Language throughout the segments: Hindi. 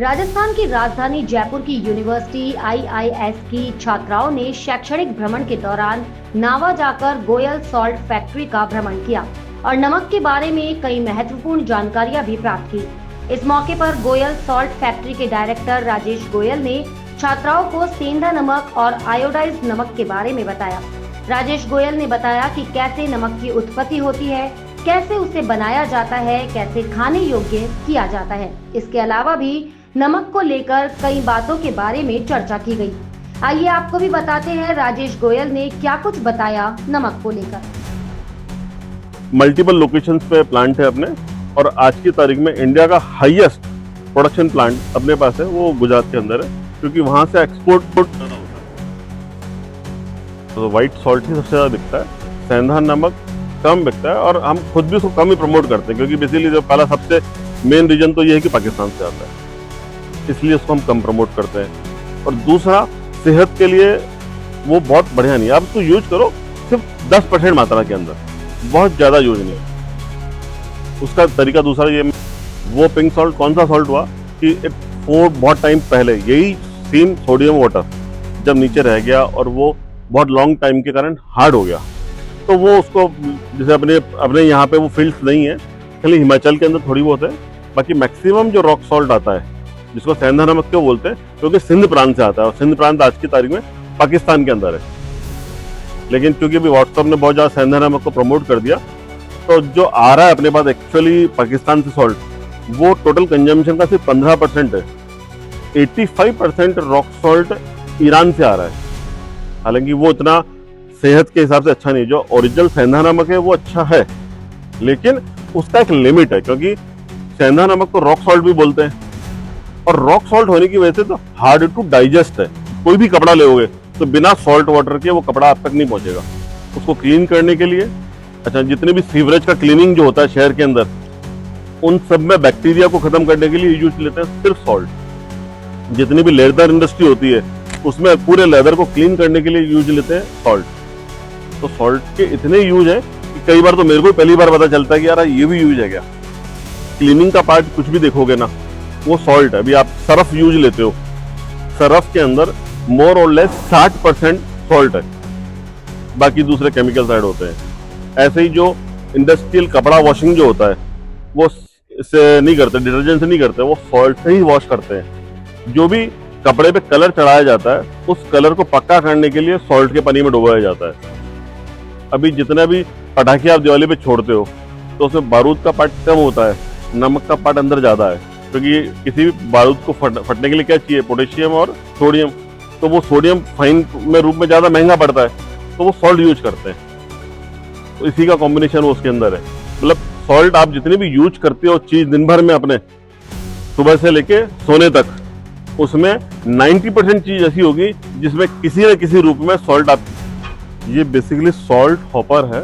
राजस्थान की राजधानी जयपुर की यूनिवर्सिटी आईआईएस की छात्राओं ने शैक्षणिक भ्रमण के दौरान नावा जाकर गोयल सॉल्ट फैक्ट्री का भ्रमण किया और नमक के बारे में कई महत्वपूर्ण जानकारियां भी प्राप्त की। इस मौके पर गोयल सॉल्ट फैक्ट्री के डायरेक्टर राजेश गोयल ने छात्राओं को सेंधा नमक और आयोडाइज्ड नमक के बारे में बताया। राजेश गोयल ने बताया कि कैसे नमक की उत्पत्ति होती है, कैसे उसे बनाया जाता है, कैसे खाने योग्य किया जाता है। इसके अलावा भी नमक को लेकर कई बातों के बारे में चर्चा की गई। आइए आपको भी बताते हैं राजेश गोयल ने क्या कुछ बताया नमक को लेकर। मल्टीपल लोकेशंस पे प्लांट है अपने, और आज की तारीख में इंडिया का हाईएस्ट प्रोडक्शन प्लांट अपने पास है, वो गुजरात के अंदर है, क्योंकि वहां से एक्सपोर्ट तो व्हाइट सॉल्ट ही सबसे ज्यादा बिकता है, सेंधा नमक कम बिकता है, और हम खुद भी उसको कम ही प्रमोट करते हैं, क्योंकि बेसिकली जो पहला सबसे मेन रीजन तो ये है कि पाकिस्तान से आता है, इसलिए उसको हम कम प्रमोट करते हैं। और दूसरा, सेहत के लिए वो बहुत बढ़िया नहीं है, आप उसको यूज करो सिर्फ 10% मात्रा के अंदर, बहुत ज्यादा यूज नहीं। उसका तरीका दूसरा ये, वो पिंक सॉल्ट कौन सा सॉल्ट हुआ कि बहुत टाइम पहले यही सेम सोडियम वाटर जब नीचे रह गया और वो बहुत लॉन्ग टाइम के कारण हार्ड हो गया, तो वो उसको जैसे अपने यहाँ पे वो फील्ड्स नहीं है, खाली हिमाचल के अंदर थोड़ी बहुत है, बाकी मैक्सिमम जो रॉक सॉल्ट आता है जिसको सेंधा नमक क्यों बोलते हैं, क्योंकि सिंध प्रांत से आता है, और सिंध प्रांत आज की तारीख में पाकिस्तान के अंदर है। लेकिन क्योंकि अभी व्हाट्सएप ने बहुत ज्यादा सेंधा नमक को प्रमोट कर दिया, तो जो आ रहा है अपने पास एक्चुअली पाकिस्तान से सॉल्ट, वो टोटल कंजम्पशन का सिर्फ 15% है। 85% रॉक सॉल्ट ईरान से आ रहा है, हालांकि वो इतना सेहत के हिसाब से अच्छा नहीं। जो ओरिजिनल सेंधा नमक है वो अच्छा है, लेकिन उसका एक लिमिट है, क्योंकि सेंधा नमक को रॉक सॉल्ट भी बोलते हैं, और रॉक सॉल्ट होने की वजह से तो हार्ड टू डाइजेस्ट है। कोई भी कपड़ा लोगे तो बिना सॉल्ट वाटर के वो कपड़ा आप तक नहीं पहुंचेगा। उसको क्लीन करने के लिए, अच्छा, जितने भी सीवरेज का क्लीनिंग जो होता है शहर के अंदर, उन सब में बैक्टीरिया को खत्म करने के लिए यूज लेते हैं सिर्फ सॉल्ट। जितनी भी लेदर इंडस्ट्री होती है उसमें पूरे लेदर को क्लीन करने के लिए यूज लेते हैं सॉल्ट। तो सॉल्ट के इतने यूज है कि कई बार तो मेरे को पहली बार पता चलता है कि यार ये भी यूज है क्या। क्लीनिंग का पार्ट कुछ भी देखोगे ना, वो सॉल्ट है। अभी आप सरफ यूज लेते हो, सरफ के अंदर मोर और लेस 60% सॉल्ट है, बाकी दूसरे केमिकल्स ऐड होते हैं। ऐसे ही जो इंडस्ट्रियल कपड़ा वॉशिंग जो होता है, वो इससे नहीं करते, डिटर्जेंट से नहीं करते, वो सॉल्ट से ही वॉश करते हैं। जो भी कपड़े पे कलर चढ़ाया जाता है, उस कलर को पक्का करने के लिए सॉल्ट के पानी में डुबाया जाता है। अभी जितने भी पटाखे आप दिवाली पे छोड़ते हो, तो उसमें बारूद का पार्ट कम होता है, नमक का पार्ट अंदर ज्यादा है, क्योंकि किसी भी बारूद को फटने के लिए क्या चाहिए, पोटेशियम और सोडियम। तो वो सोडियम फाइन में रूप में ज्यादा महंगा पड़ता है, तो वो सॉल्ट यूज करते हैं। तो इसी का कॉम्बिनेशन वो उसके अंदर है। मतलब सॉल्ट आप जितनी भी यूज करते हो चीज दिन भर में अपने, सुबह से लेके सोने तक, उसमें 90% चीज ऐसी होगी जिसमें किसी न किसी रूप में सॉल्ट आप, ये बेसिकली सॉल्ट हॉपर है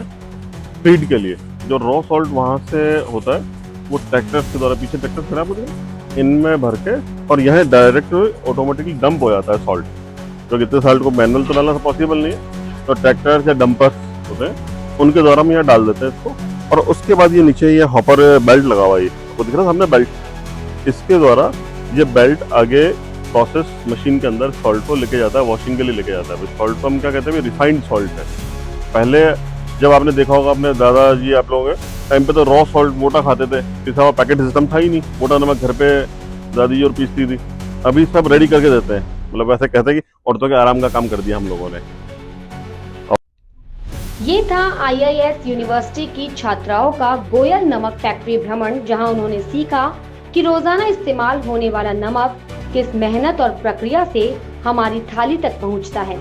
फीड के लिए। जो रॉ सॉल्ट वहां से होता है वो ट्रैक्टर के द्वारा, पीछे ट्रैक्टर खराब होते हैं, इनमें भर के और यहाँ डायरेक्ट ऑटोमेटिकली डंप हो जाता है सॉल्ट। क्योंकि इतने सॉल्ट को मैनुअल तो डालना पॉसिबल नहीं है, तो ट्रैक्टर या डंपर्स होते हैं, उनके द्वारा हम यहाँ डाल देते हैं इसको। और उसके बाद ये नीचे ये हॉपर बेल्ट लगा हुआ है, वो दिख रहा है हमने बेल्ट, इसके द्वारा ये बेल्ट आगे प्रोसेस मशीन के अंदर सॉल्ट को लेके जाता है, वॉशिंग के लिए लेके जाता है। सॉल्ट को हम क्या कहते हैं, रिफाइंड सॉल्ट है। पहले जब आपने देखा होगा अपने दादाजी आप लोगों के टाइम पे, तो रॉ सॉल्ट मोटा खाते थे, पिसा हुआ पैकेट सिस्टम था ही नहीं, मोटा नमक घर पे दादी और पीसती थी। अभी सब रेडी करके देते हैं, मतलब ऐसे कहते हैं कि औरतों के आराम का काम कर दिया हम लोगों ने। ये था आईआईएस यूनिवर्सिटी की छात्राओं का गोयल नमक फैक्ट्री भ्रमण, जहां उन्होंने सीखा कि रोजाना इस्तेमाल होने वाला नमक किस मेहनत और प्रक्रिया से हमारी थाली तक पहुंचता है।